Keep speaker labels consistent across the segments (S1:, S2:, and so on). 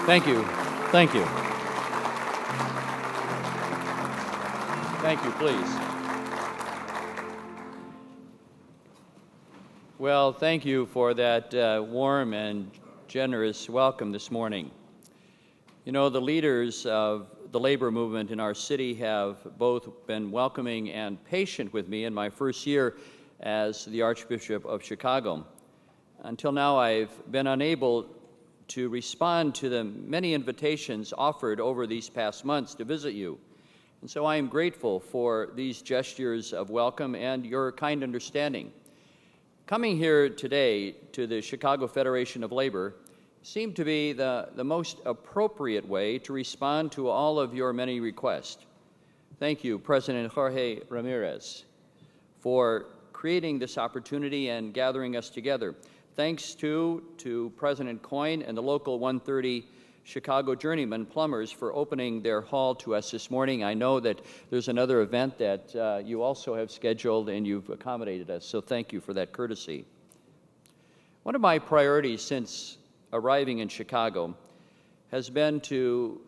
S1: Thank you. Thank you. Thank you, please. Well, thank you for that warm and generous welcome this morning. You know, the leaders of the labor movement in our city have both been welcoming and patient with me in my first year as the Archbishop of Chicago. Until now, I've been unable to respond to the many invitations offered over these past months to visit you. And so I am grateful for these gestures of welcome and your kind understanding. Coming here today to the Chicago Federation of Labor seemed to be the most appropriate way to respond to all of your many requests. Thank you, President Jorge Ramirez, for creating this opportunity and gathering us together. Thanks to President Coyne and the local 130 Chicago Journeyman Plumbers for opening their hall to us this morning. I know that there's another event that you also have scheduled and you've accommodated us, so thank you for that courtesy. One of my priorities since arriving in Chicago has been to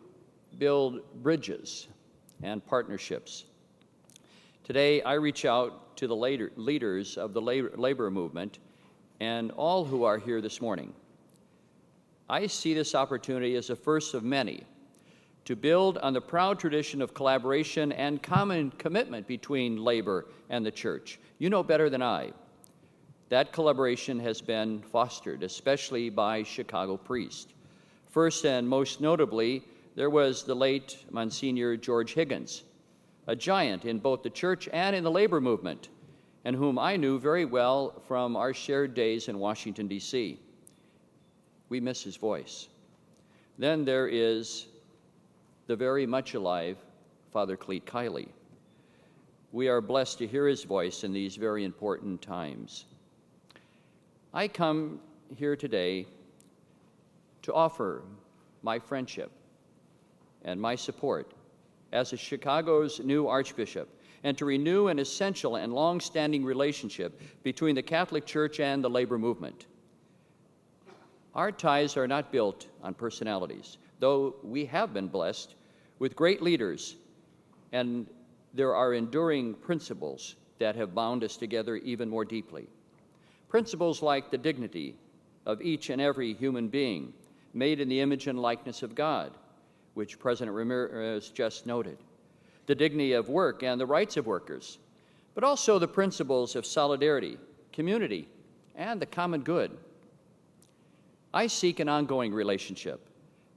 S1: build bridges and partnerships. Today, I reach out to the leaders of the labor movement and all who are here this morning. I see this opportunity as a first of many to build on the proud tradition of collaboration and common commitment between labor and the church. You know better than I. That collaboration has been fostered, especially by Chicago priests. First and most notably, there was the late Monsignor George Higgins, a giant in both the church and in the labor movement, and whom I knew very well from our shared days in Washington, D.C. We miss his voice. Then there is the very much alive Father Cleet Kiley. We are blessed to hear his voice in these very important times. I come here today to offer my friendship and my support as a Chicago's new Archbishop, and to renew an essential and long-standing relationship between the Catholic Church and the labor movement. Our ties are not built on personalities, though we have been blessed with great leaders, and there are enduring principles that have bound us together even more deeply. Principles like the dignity of each and every human being, made in the image and likeness of God, which President Ramirez just noted. The dignity of work and the rights of workers, but also the principles of solidarity, community, and the common good. I seek an ongoing relationship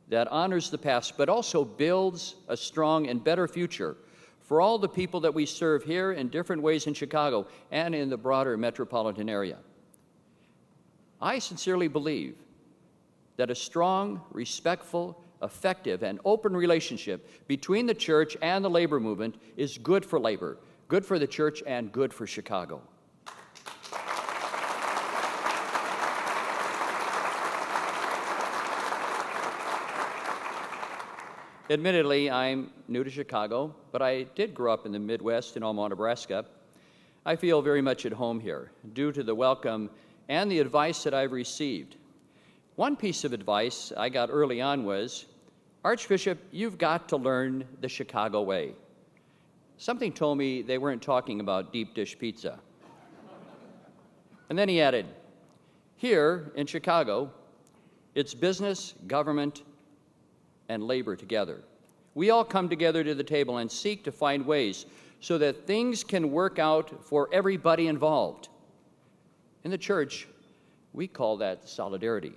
S1: that honors the past, but also builds a strong and better future for all the people that we serve here in different ways in Chicago and in the broader metropolitan area. I sincerely believe that a strong, respectful, effective, and open relationship between the church and the labor movement is good for labor, good for the church, and good for Chicago. Admittedly, I'm new to Chicago, but I did grow up in the Midwest in Omaha, Nebraska. I feel very much at home here due to the welcome and the advice that I've received. One piece of advice I got early on was, Archbishop, you've got to learn the Chicago way. Something told me they weren't talking about deep dish pizza. And then he added, here in Chicago, it's business, government, and labor together. We all come together to the table and seek to find ways so that things can work out for everybody involved. In the church, we call that solidarity,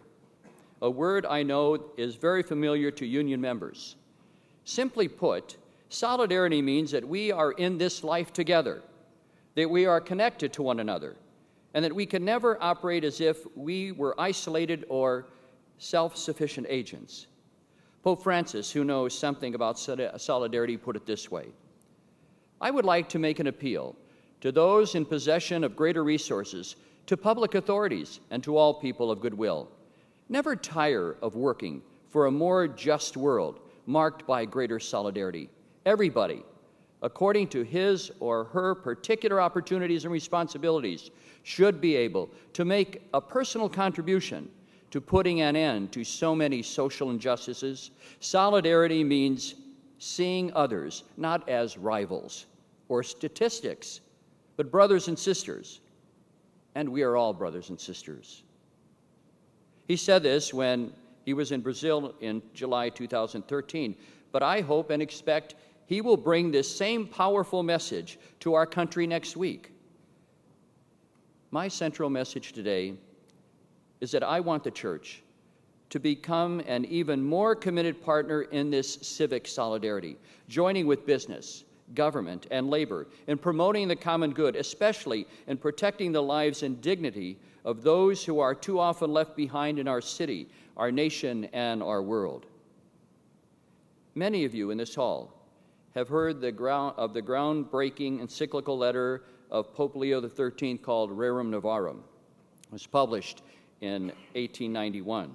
S1: a word I know is very familiar to union members. Simply put, solidarity means that we are in this life together, that we are connected to one another, and that we can never operate as if we were isolated or self-sufficient agents. Pope Francis, who knows something about solidarity, put it this way: I would like to make an appeal to those in possession of greater resources, to public authorities, and to all people of goodwill. Never tire of working for a more just world marked by greater solidarity. Everybody, according to his or her particular opportunities and responsibilities, should be able to make a personal contribution to putting an end to so many social injustices. Solidarity means seeing others not as rivals or statistics, but brothers and sisters. And we are all brothers and sisters. He said this when he was in Brazil in July 2013, but I hope and expect he will bring this same powerful message to our country next week. My central message today is that I want the church to become an even more committed partner in this civic solidarity, joining with business, government, and labor in promoting the common good, especially in protecting the lives and dignity of those who are too often left behind in our city, our nation, and our world. Many of you in this hall have heard of the groundbreaking encyclical letter of Pope Leo XIII called Rerum Novarum. It was published in 1891.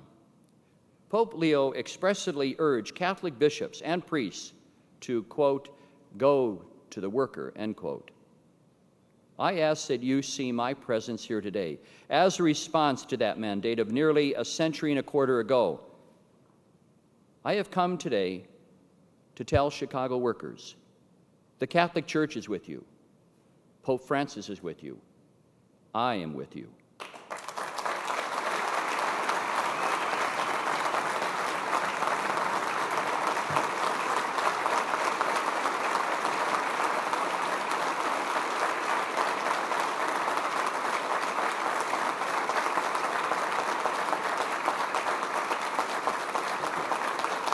S1: Pope Leo expressly urged Catholic bishops and priests to, quote, go to the worker, end quote. I ask that you see my presence here today as a response to that mandate of nearly a century and a quarter ago. I have come today to tell Chicago workers, the Catholic Church is with you. Pope Francis is with you. I am with you.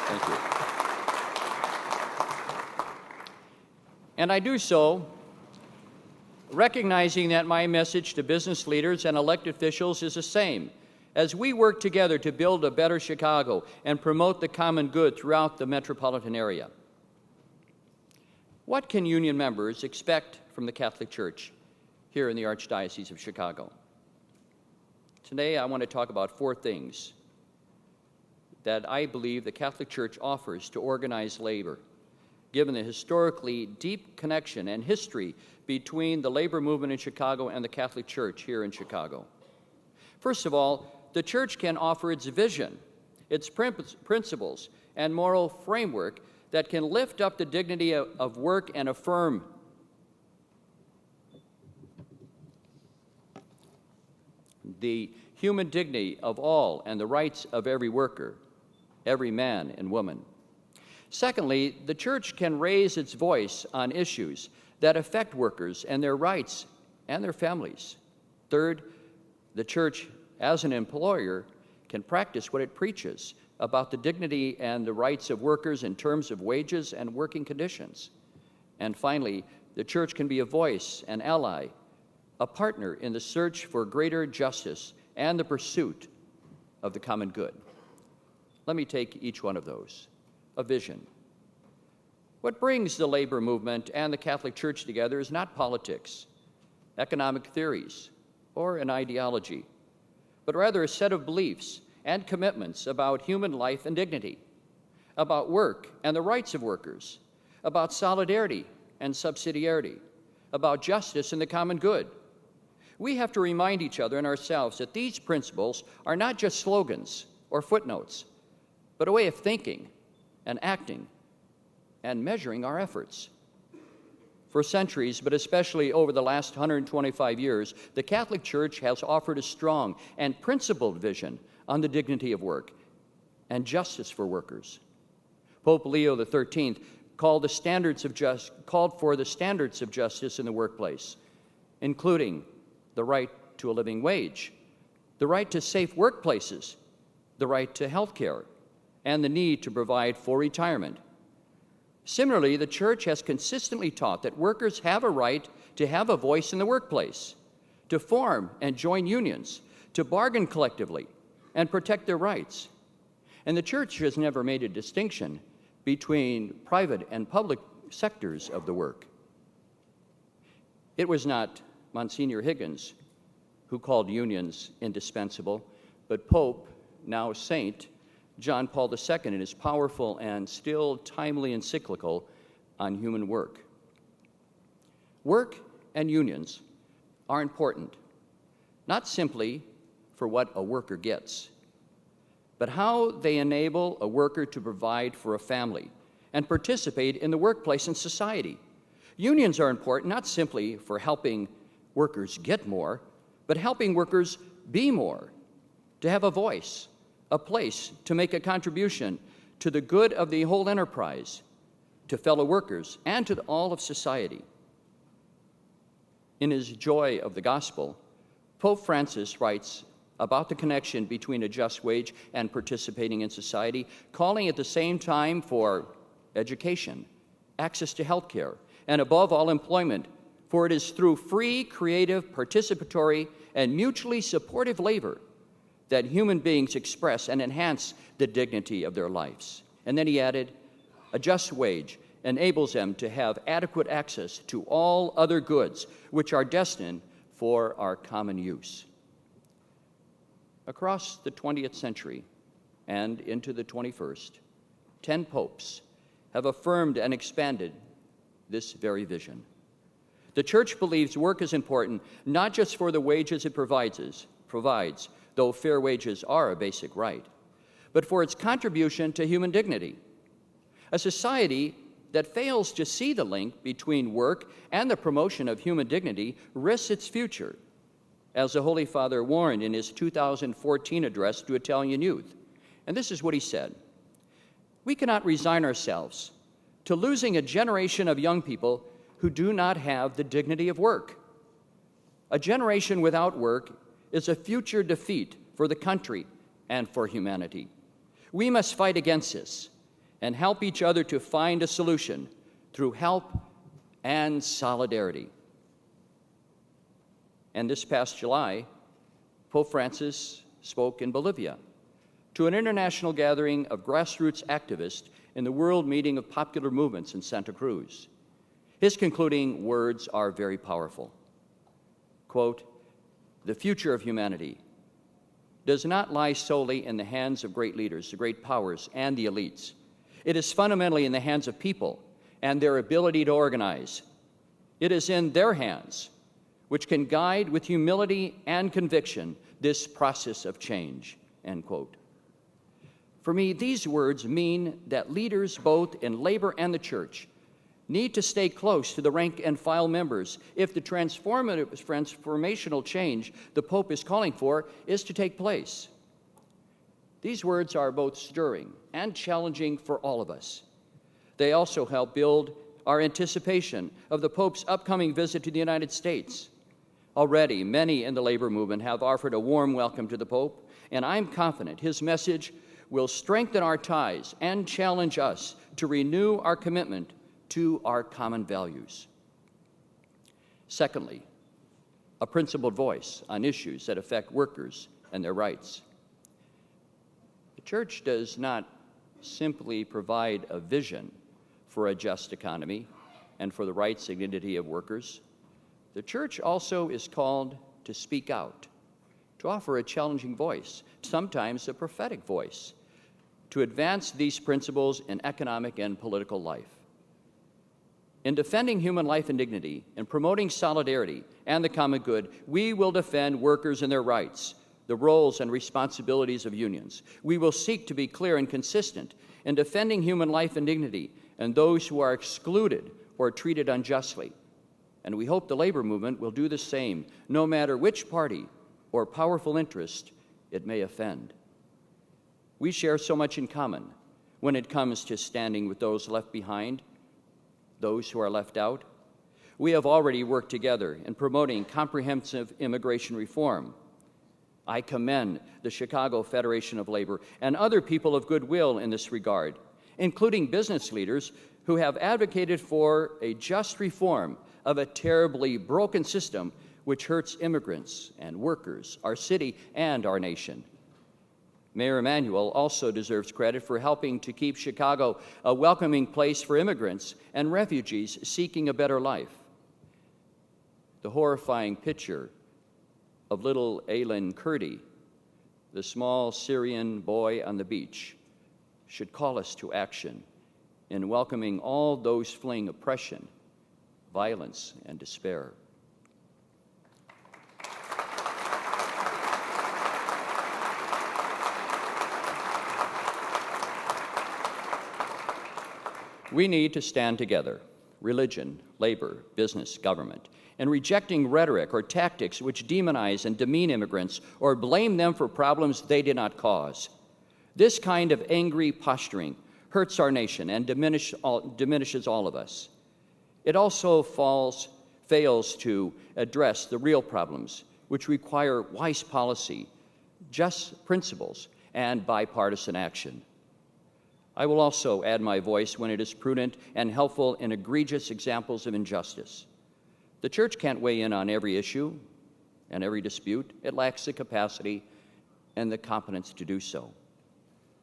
S1: Thank you. And I do so recognizing that my message to business leaders and elected officials is the same. As we work together to build a better Chicago and promote the common good throughout the metropolitan area. What can union members expect from the Catholic Church here in the Archdiocese of Chicago? Today I want to talk about 4 things that I believe the Catholic Church offers to organized labor, given the historically deep connection and history between the labor movement in Chicago and the Catholic Church here in Chicago. First of all, the Church can offer its vision, its principles, and moral framework that can lift up the dignity of work and affirm the human dignity of all and the rights of every worker, every man and woman. Secondly, the Church can raise its voice on issues that affect workers and their rights and their families. Third, the Church, as an employer, can practice what it preaches about the dignity and the rights of workers in terms of wages and working conditions. And finally, the Church can be a voice, an ally, a partner in the search for greater justice and the pursuit of the common good. Let me take each one of those. A vision. What brings the labor movement and the Catholic Church together is not politics, economic theories, or an ideology, but rather a set of beliefs and commitments about human life and dignity, about work and the rights of workers, about solidarity and subsidiarity, about justice and the common good. We have to remind each other and ourselves that these principles are not just slogans or footnotes, but a way of thinking and acting and measuring our efforts. For centuries, but especially over the last 125 years, the Catholic Church has offered a strong and principled vision on the dignity of work and justice for workers. Pope Leo XIII called for the standards of justice in the workplace, including the right to a living wage, the right to safe workplaces, the right to health care, and the need to provide for retirement. Similarly, the Church has consistently taught that workers have a right to have a voice in the workplace, to form and join unions, to bargain collectively, and protect their rights. And the Church has never made a distinction between private and public sectors of the work. It was not Monsignor Higgins who called unions indispensable, but Pope, now Saint, John Paul II in his powerful and still timely encyclical on human work. Work and unions are important, not simply for what a worker gets, but how they enable a worker to provide for a family and participate in the workplace and society. Unions are important not simply for helping workers get more, but helping workers be more, to have a voice, a place to make a contribution to the good of the whole enterprise, to fellow workers, and to all of society. In his Joy of the Gospel, Pope Francis writes about the connection between a just wage and participating in society, calling at the same time for education, access to health care, and above all, employment, for it is through free, creative, participatory, and mutually supportive labor that human beings express and enhance the dignity of their lives. And then he added, a just wage enables them to have adequate access to all other goods which are destined for our common use. Across the 20th century and into the 21st, 10 popes have affirmed and expanded this very vision. The Church believes work is important not just for the wages it provides, though fair wages are a basic right, but for its contribution to human dignity. A society that fails to see the link between work and the promotion of human dignity risks its future, as the Holy Father warned in his 2014 address to Italian youth. And this is what he said: "We cannot resign ourselves to losing a generation of young people who do not have the dignity of work. A generation without work is a future defeat for the country and for humanity. We must fight against this and help each other to find a solution through help and solidarity." And this past July, Pope Francis spoke in Bolivia to an international gathering of grassroots activists in the World Meeting of Popular Movements in Santa Cruz. His concluding words are very powerful. Quote, "The future of humanity does not lie solely in the hands of great leaders, the great powers, and the elites. It is fundamentally in the hands of people and their ability to organize. It is in their hands, which can guide with humility and conviction this process of change," end quote. For me, these words mean that leaders both in labor and the Church need to stay close to the rank and file members if the transformational change the Pope is calling for is to take place. These words are both stirring and challenging for all of us. They also help build our anticipation of the Pope's upcoming visit to the United States. Already, many in the labor movement have offered a warm welcome to the Pope, and I'm confident his message will strengthen our ties and challenge us to renew our commitment to our common values. Secondly, a principled voice on issues that affect workers and their rights. The Church does not simply provide a vision for a just economy and for the rights and dignity of workers. The Church also is called to speak out, to offer a challenging voice, sometimes a prophetic voice, to advance these principles in economic and political life. In defending human life and dignity, in promoting solidarity and the common good, we will defend workers and their rights, the roles and responsibilities of unions. We will seek to be clear and consistent in defending human life and dignity and those who are excluded or treated unjustly. And we hope the labor movement will do the same, no matter which party or powerful interest it may offend. We share so much in common when it comes to standing with those left behind, those who are left out. We have already worked together in promoting comprehensive immigration reform. I commend the Chicago Federation of Labor and other people of goodwill in this regard, including business leaders who have advocated for a just reform of a terribly broken system which hurts immigrants and workers, our city, and our nation. Mayor Emanuel also deserves credit for helping to keep Chicago a welcoming place for immigrants and refugees seeking a better life. The horrifying picture of little Aylin Kurdi, the small Syrian boy on the beach, should call us to action in welcoming all those fleeing oppression, violence, and despair. We need to stand together, religion, labor, business, government, in rejecting rhetoric or tactics which demonize and demean immigrants or blame them for problems they did not cause. This kind of angry posturing hurts our nation and diminishes all of us. It also fails to address the real problems, which require wise policy, just principles, and bipartisan action. I will also add my voice when it is prudent and helpful in egregious examples of injustice. The church can't weigh in on every issue and every dispute. It lacks the capacity and the competence to do so.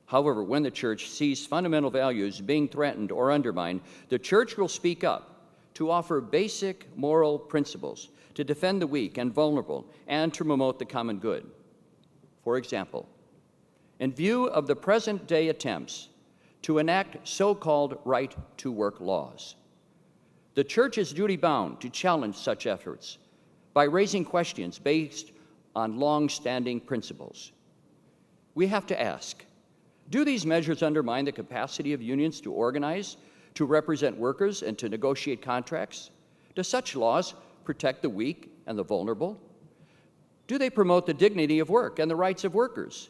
S1: However, when the church sees fundamental values being threatened or undermined, the church will speak up to offer basic moral principles to defend the weak and vulnerable and to promote the common good. For example, in view of the present-day attempts to enact so-called right-to-work laws, the church is duty-bound to challenge such efforts by raising questions based on long-standing principles. We have to ask, do these measures undermine the capacity of unions to organize, to represent workers, and to negotiate contracts? Do such laws protect the weak and the vulnerable? Do they promote the dignity of work and the rights of workers?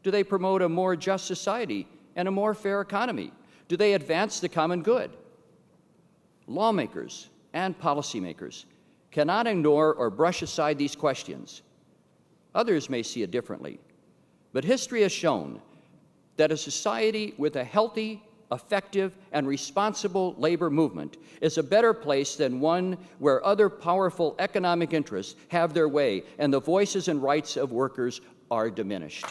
S1: Do they promote a more just society and a more fair economy? Do they advance the common good? Lawmakers and policymakers cannot ignore or brush aside these questions. Others may see it differently, but history has shown that a society with a healthy, effective, and responsible labor movement is a better place than one where other powerful economic interests have their way and the voices and rights of workers are diminished.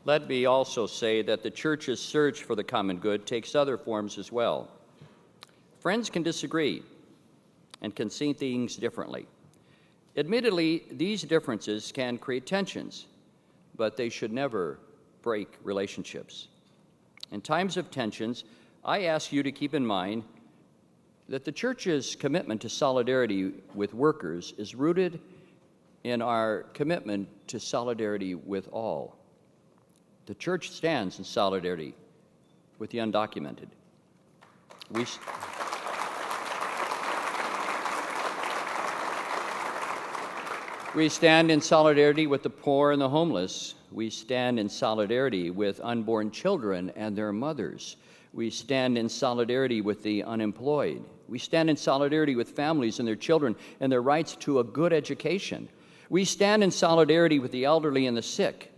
S1: Let me also say that the church's search for the common good takes other forms as well. Friends can disagree and can see things differently. Admittedly, these differences can create tensions, but they should never break relationships. In times of tensions, I ask you to keep in mind that the church's commitment to solidarity with workers is rooted in our commitment to solidarity with all. The church stands in solidarity with the undocumented. We stand in solidarity with the poor and the homeless. We stand in solidarity with unborn children and their mothers. We stand in solidarity with the unemployed. We stand in solidarity with families and their children and their rights to a good education. We stand in solidarity with the elderly and the sick.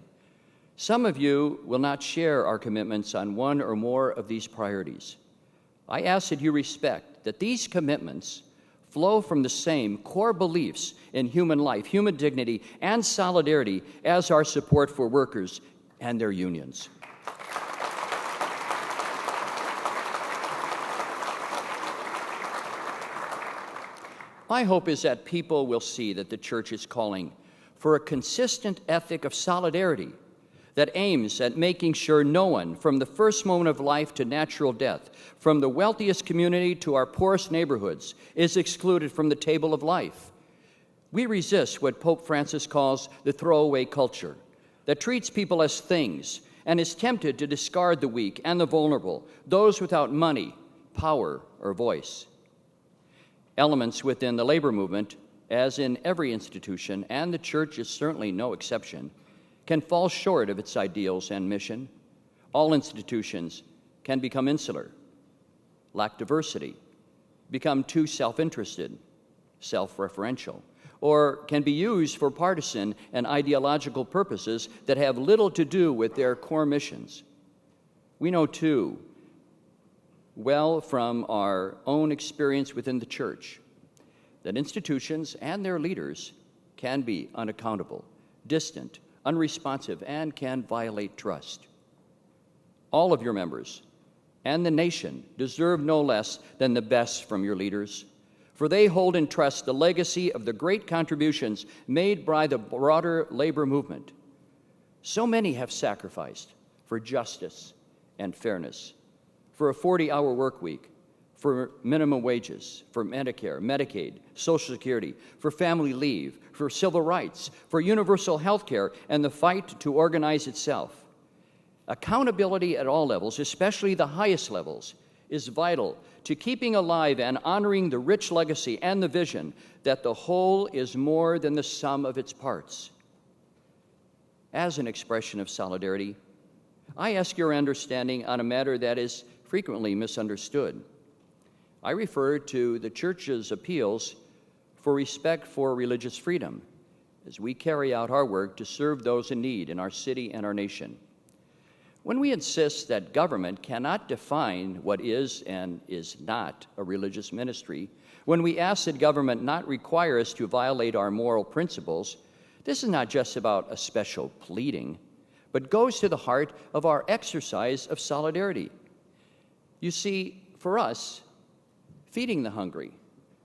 S1: Some of you will not share our commitments on one or more of these priorities. I ask that you respect that these commitments flow from the same core beliefs in human life, human dignity, and solidarity as our support for workers and their unions. My hope is that people will see that the church is calling for a consistent ethic of solidarity that aims at making sure no one, from the first moment of life to natural death, from the wealthiest community to our poorest neighborhoods, is excluded from the table of life. We resist what Pope Francis calls the throwaway culture, that treats people as things and is tempted to discard the weak and the vulnerable, those without money, power, or voice. Elements within the labor movement, as in every institution, and the church is certainly no exception, can fall short of its ideals and mission. All institutions can become insular, lack diversity, become too self-interested, self-referential, or can be used for partisan and ideological purposes that have little to do with their core missions. We know, too, well from our own experience within the church, that institutions and their leaders can be unaccountable, distant, unresponsive, and can violate trust. All of your members and the nation deserve no less than the best from your leaders, for they hold in trust the legacy of the great contributions made by the broader labor movement. So many have sacrificed for justice and fairness, for a 40-hour work week, for minimum wages, for Medicare, Medicaid, Social Security, for family leave, for civil rights, for universal health care, and the fight to organize itself. Accountability at all levels, especially the highest levels, is vital to keeping alive and honoring the rich legacy and the vision that the whole is more than the sum of its parts. As an expression of solidarity, I ask your understanding on a matter that is frequently misunderstood. I refer to the Church's appeals for respect for religious freedom as we carry out our work to serve those in need in our city and our nation. When we insist that government cannot define what is and is not a religious ministry, when we ask that government not require us to violate our moral principles, this is not just about a special pleading, but goes to the heart of our exercise of solidarity. You see, for us, feeding the hungry,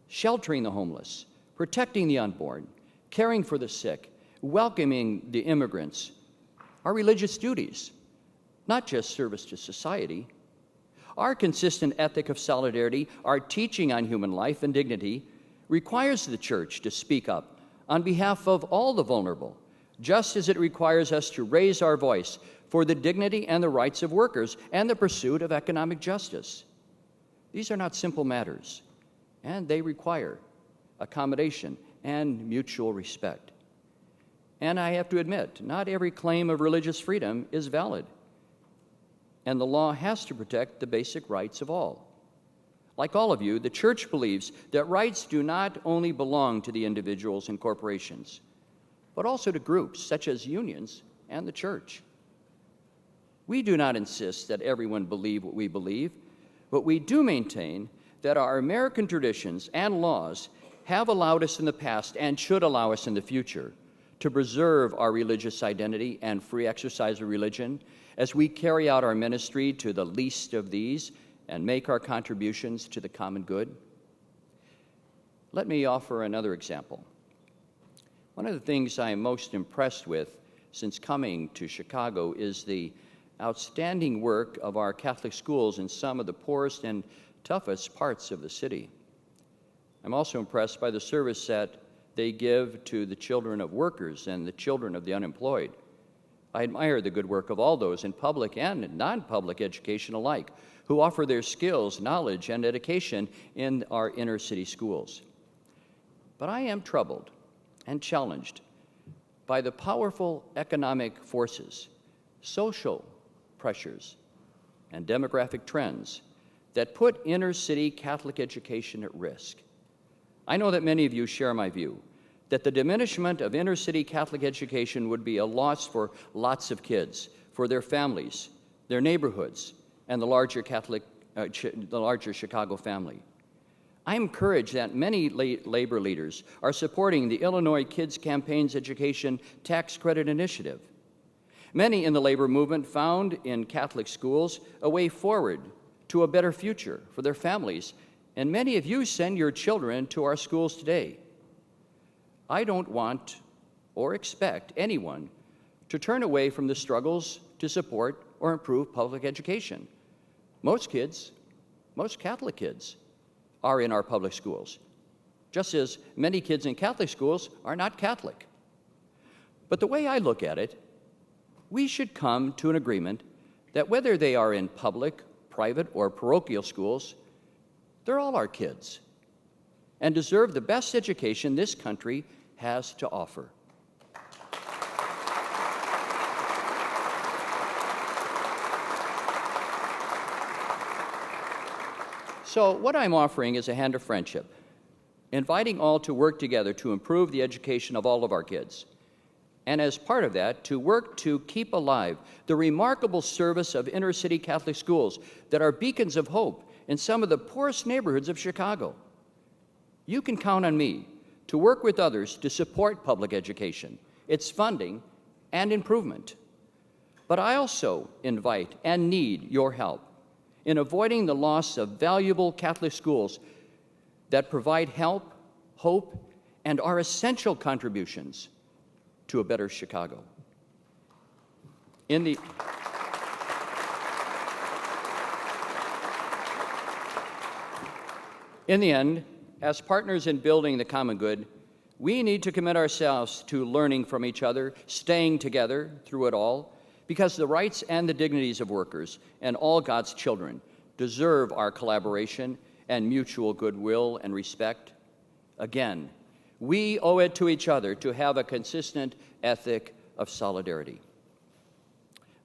S1: sheltering the homeless, protecting the unborn, caring for the sick, welcoming the immigrants are religious duties, not just service to society. Our consistent ethic of solidarity, our teaching on human life and dignity, requires the Church to speak up on behalf of all the vulnerable, just as it requires us to raise our voice for the dignity and the rights of workers and the pursuit of economic justice. These are not simple matters, and they require accommodation and mutual respect. And I have to admit, not every claim of religious freedom is valid, and the law has to protect the basic rights of all. Like all of you, the Church believes that rights do not only belong to the individuals and corporations, but also to groups such as unions and the Church. We do not insist that everyone believe what we believe, but we do maintain that our American traditions and laws have allowed us in the past and should allow us in the future to preserve our religious identity and free exercise of religion as we carry out our ministry to the least of these and make our contributions to the common good. Let me offer another example. One of the things I am most impressed with since coming to Chicago is the outstanding work of our Catholic schools in some of the poorest and toughest parts of the city. I'm also impressed by the service that they give to the children of workers and the children of the unemployed. I admire the good work of all those in public and non-public education alike who offer their skills, knowledge, and education in our inner city schools. But I am troubled and challenged by the powerful economic forces, social pressures, and demographic trends that put inner city Catholic education at risk. I know that many of you share my view that the diminishment of inner city Catholic education would be a loss for lots of kids, for their families, their neighborhoods, and the larger Chicago family. I am encouraged that many labor leaders are supporting the Illinois Kids Campaign's Education Tax Credit Initiative. Many in the labor movement found in Catholic schools a way forward to a better future for their families, and many of you send your children to our schools today. I don't want or expect anyone to turn away from the struggles to support or improve public education. Most kids, most Catholic kids, are in our public schools, just as many kids in Catholic schools are not Catholic. But the way I look at it, we should come to an agreement that whether they are in public, private, or parochial schools, they're all our kids and deserve the best education this country has to offer. So what I'm offering is a hand of friendship, inviting all to work together to improve the education of all of our kids. And as part of that, to work to keep alive the remarkable service of inner city Catholic schools that are beacons of hope in some of the poorest neighborhoods of Chicago. You can count on me to work with others to support public education, its funding, and improvement. But I also invite and need your help in avoiding the loss of valuable Catholic schools that provide help, hope, and are essential contributions to a better Chicago. In the end, as partners in building the common good, we need to commit ourselves to learning from each other, staying together through it all, because the rights and the dignities of workers and all God's children deserve our collaboration and mutual goodwill and respect. Again, we owe it to each other to have a consistent ethic of solidarity.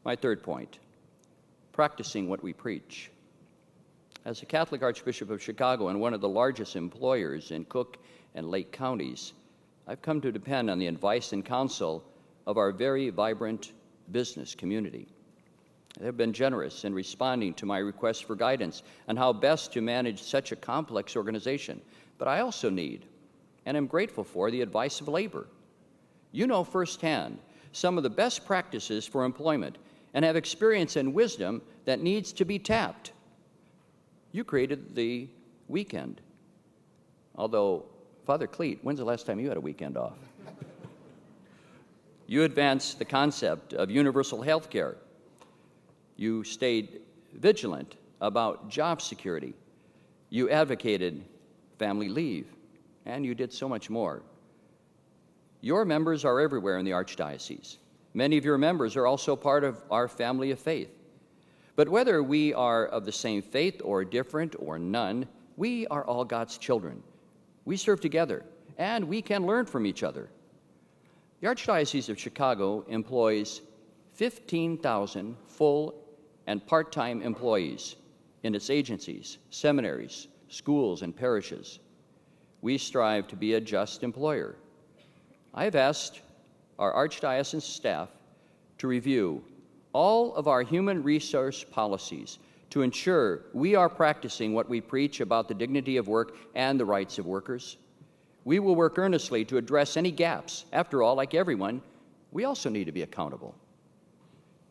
S1: My third point, practicing what we preach. As a Catholic Archbishop of Chicago and one of the largest employers in Cook and Lake counties, I've come to depend on the advice and counsel of our very vibrant business community. They have been generous in responding to my requests for guidance on how best to manage such a complex organization. But I also need, and am grateful for, the advice of labor. You know firsthand some of the best practices for employment and have experience and wisdom that needs to be tapped. You created the weekend. Although, Father Cleet, when's the last time you had a weekend off? You advanced the concept of universal health care. You stayed vigilant about job security. You advocated family leave, and you did so much more. Your members are everywhere in the Archdiocese. Many of your members are also part of our family of faith. But whether we are of the same faith or different or none, we are all God's children. We serve together, and we can learn from each other. The Archdiocese of Chicago employs 15,000 full and part-time employees in its agencies, seminaries, schools, and parishes. We strive to be a just employer. I have asked our Archdiocesan staff to review all of our human resource policies to ensure we are practicing what we preach about the dignity of work and the rights of workers. We will work earnestly to address any gaps. After all, like everyone, we also need to be accountable.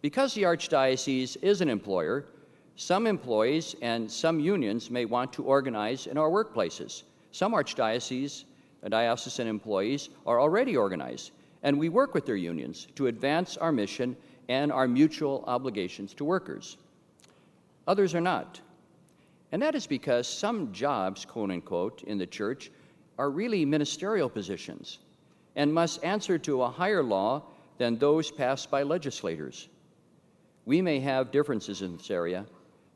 S1: Because the Archdiocese is an employer, some employees and some unions may want to organize in our workplaces. Some Archdiocese and diocesan employees are already organized, and we work with their unions to advance our mission and our mutual obligations to workers. Others are not. And that is because some jobs, quote unquote, in the church are really ministerial positions and must answer to a higher law than those passed by legislators. We may have differences in this area,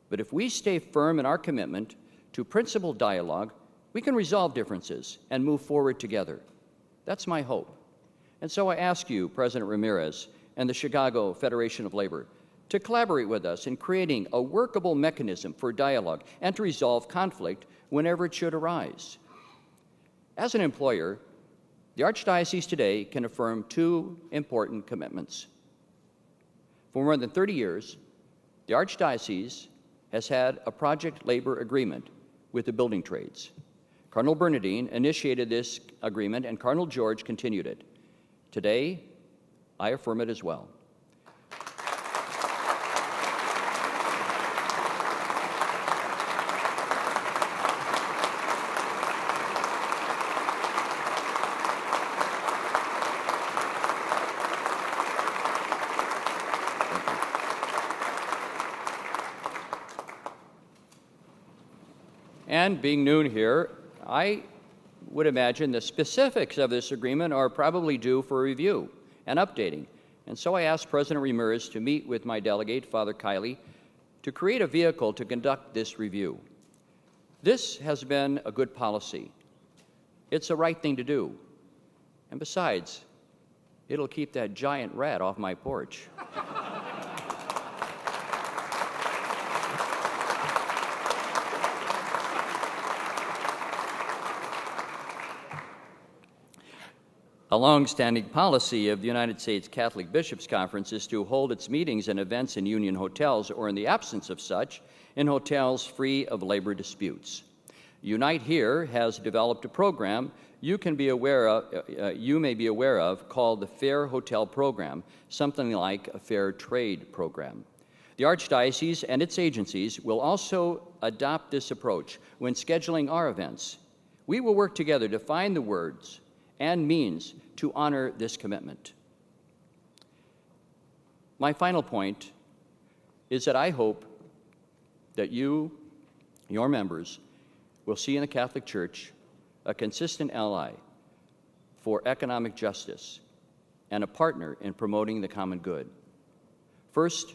S1: but if we stay firm in our commitment to principled dialogue, we can resolve differences and move forward together. That's my hope. And so I ask you, President Ramirez and the Chicago Federation of Labor, to collaborate with us in creating a workable mechanism for dialogue and to resolve conflict whenever it should arise. As an employer, the Archdiocese today can affirm two important commitments. For more than 30 years, the Archdiocese has had a project labor agreement with the building trades. Cardinal Bernardine initiated this agreement, and Cardinal George continued it. Today, I affirm it as well. And being noon here, I would imagine the specifics of this agreement are probably due for review and updating. And so I asked President Ramirez to meet with my delegate, Father Kiley, to create a vehicle to conduct this review. This has been a good policy. It's the right thing to do. And besides, it'll keep that giant rat off my porch. A long-standing policy of the United States Catholic Bishops' Conference is to hold its meetings and events in union hotels or, in the absence of such, in hotels free of labor disputes. Unite Here has developed a program you may be aware of called the Fair Hotel Program, something like a fair trade program. The Archdiocese and its agencies will also adopt this approach when scheduling our events. We will work together to find the words and means to honor this commitment. My final point is that I hope that you, your members, will see in the Catholic Church a consistent ally for economic justice and a partner in promoting the common good. First,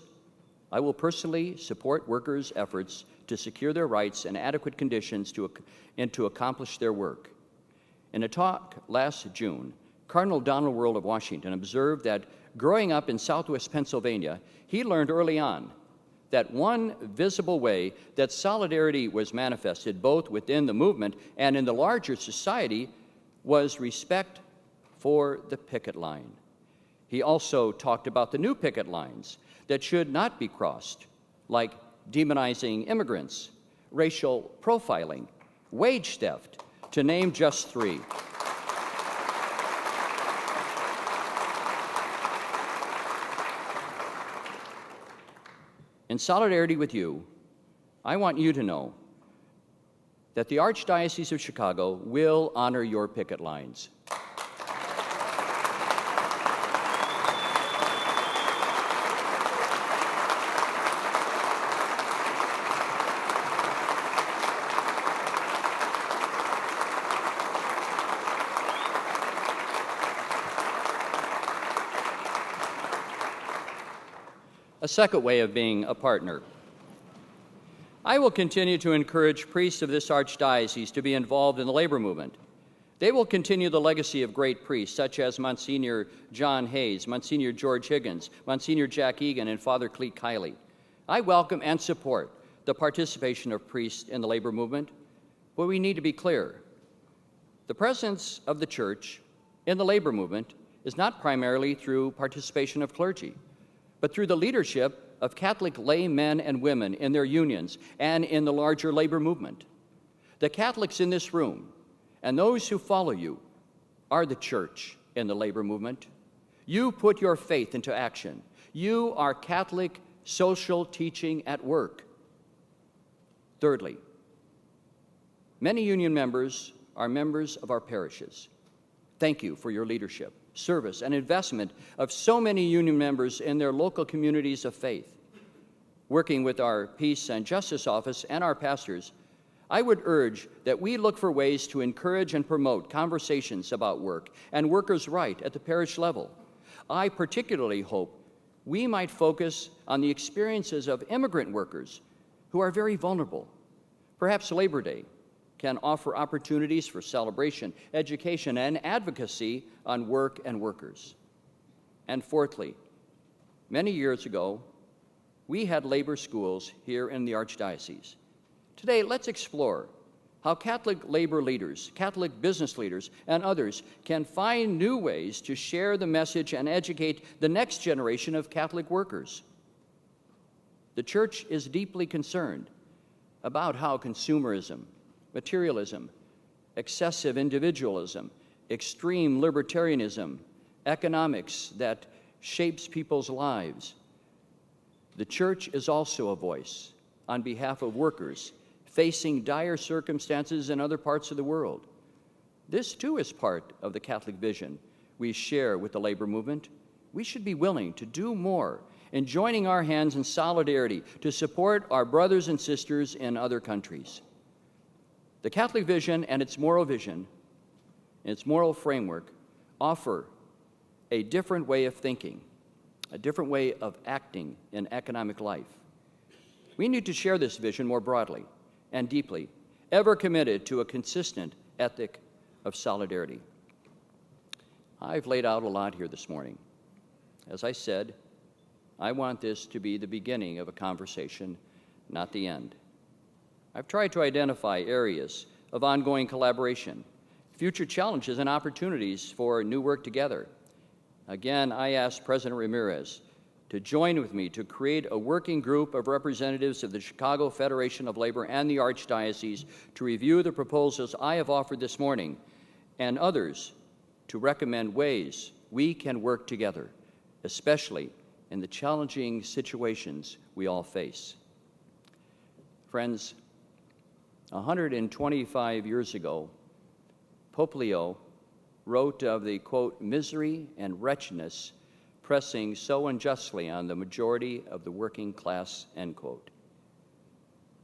S1: I will personally support workers' efforts to secure their rights and adequate conditions to accomplish their work. In a talk last June, Cardinal Donald Wuerl of Washington observed that growing up in southwest Pennsylvania, he learned early on that one visible way that solidarity was manifested both within the movement and in the larger society was respect for the picket line. He also talked about the new picket lines that should not be crossed, like demonizing immigrants, racial profiling, wage theft, to name just three. In solidarity with you, I want you to know that the Archdiocese of Chicago will honor your picket lines. A second way of being a partner. I will continue to encourage priests of this archdiocese to be involved in the labor movement. They will continue the legacy of great priests such as Monsignor John Hayes, Monsignor George Higgins, Monsignor Jack Egan, and Father Cleet Kiley. I welcome and support the participation of priests in the labor movement, but we need to be clear. The presence of the Church in the labor movement is not primarily through participation of clergy, but through the leadership of Catholic lay men and women in their unions and in the larger labor movement. The Catholics in this room and those who follow you are the Church in the labor movement. You put your faith into action. You are Catholic social teaching at work. Thirdly, many union members are members of our parishes. Thank you for your leadership, service, and investment of so many union members in their local communities of faith. Working with our Peace and Justice Office and our pastors, I would urge that we look for ways to encourage and promote conversations about work and workers' right at the parish level. I particularly hope we might focus on the experiences of immigrant workers who are very vulnerable. Perhaps Labor Day can offer opportunities for celebration, education, and advocacy on work and workers. And fourthly, many years ago, we had labor schools here in the Archdiocese. Today, let's explore how Catholic labor leaders, Catholic business leaders, and others can find new ways to share the message and educate the next generation of Catholic workers. The Church is deeply concerned about how consumerism, materialism, excessive individualism, extreme libertarianism, economics that shapes people's lives. The Church is also a voice on behalf of workers facing dire circumstances in other parts of the world. This, too, is part of the Catholic vision we share with the labor movement. We should be willing to do more in joining our hands in solidarity to support our brothers and sisters in other countries. The Catholic vision and its moral vision, its moral framework, offer a different way of thinking, a different way of acting in economic life. We need to share this vision more broadly and deeply, ever committed to a consistent ethic of solidarity. I've laid out a lot here this morning. As I said, I want this to be the beginning of a conversation, not the end. I've tried to identify areas of ongoing collaboration, future challenges and opportunities for new work together. Again, I asked President Ramirez to join with me to create a working group of representatives of the Chicago Federation of Labor and the Archdiocese to review the proposals I have offered this morning, and others to recommend ways we can work together, especially in the challenging situations we all face. Friends, 125 years ago, Pope Leo wrote of the, quote, misery and wretchedness pressing so unjustly on the majority of the working class, end quote.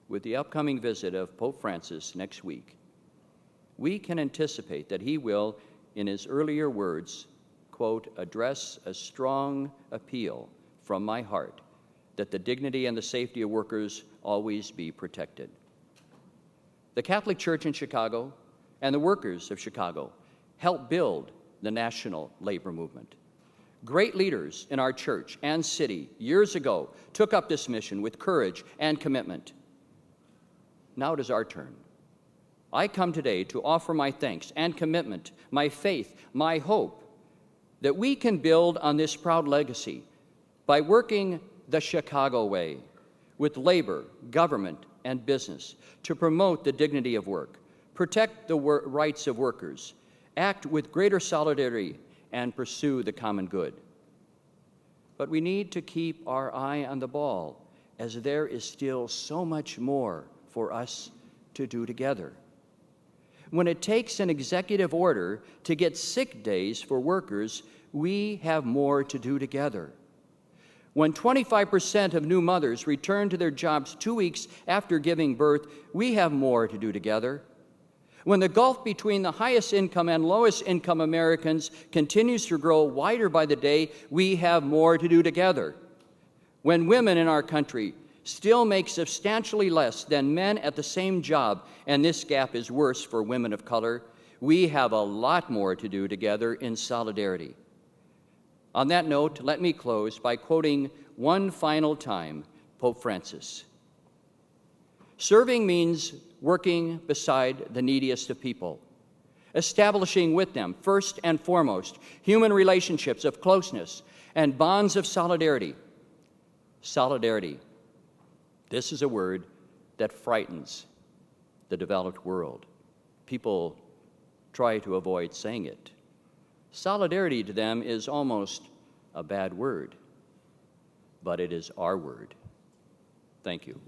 S1: With the upcoming visit of Pope Francis next week, we can anticipate that he will, in his earlier words, quote, address a strong appeal from my heart that the dignity and the safety of workers always be protected. The Catholic Church in Chicago and the workers of Chicago helped build the national labor movement. Great leaders in our church and city years ago took up this mission with courage and commitment. Now it is our turn. I come today to offer my thanks and commitment, my faith, my hope, that we can build on this proud legacy by working the Chicago way with labor, government, and business to promote the dignity of work, protect the rights of workers, act with greater solidarity, and pursue the common good. But we need to keep our eye on the ball, as there is still so much more for us to do together. When it takes an executive order to get sick days for workers, we have more to do together. When 25% of new mothers return to their jobs 2 weeks after giving birth, we have more to do together. When the gulf between the highest income and lowest income Americans continues to grow wider by the day, we have more to do together. When women in our country still make substantially less than men at the same job, and this gap is worse for women of color, we have a lot more to do together in solidarity. On that note, let me close by quoting one final time Pope Francis. Serving means working beside the neediest of people, establishing with them, first and foremost, human relationships of closeness and bonds of solidarity. Solidarity. This is a word that frightens the developed world. People try to avoid saying it. Solidarity to them is almost a bad word, but it is our word. Thank you.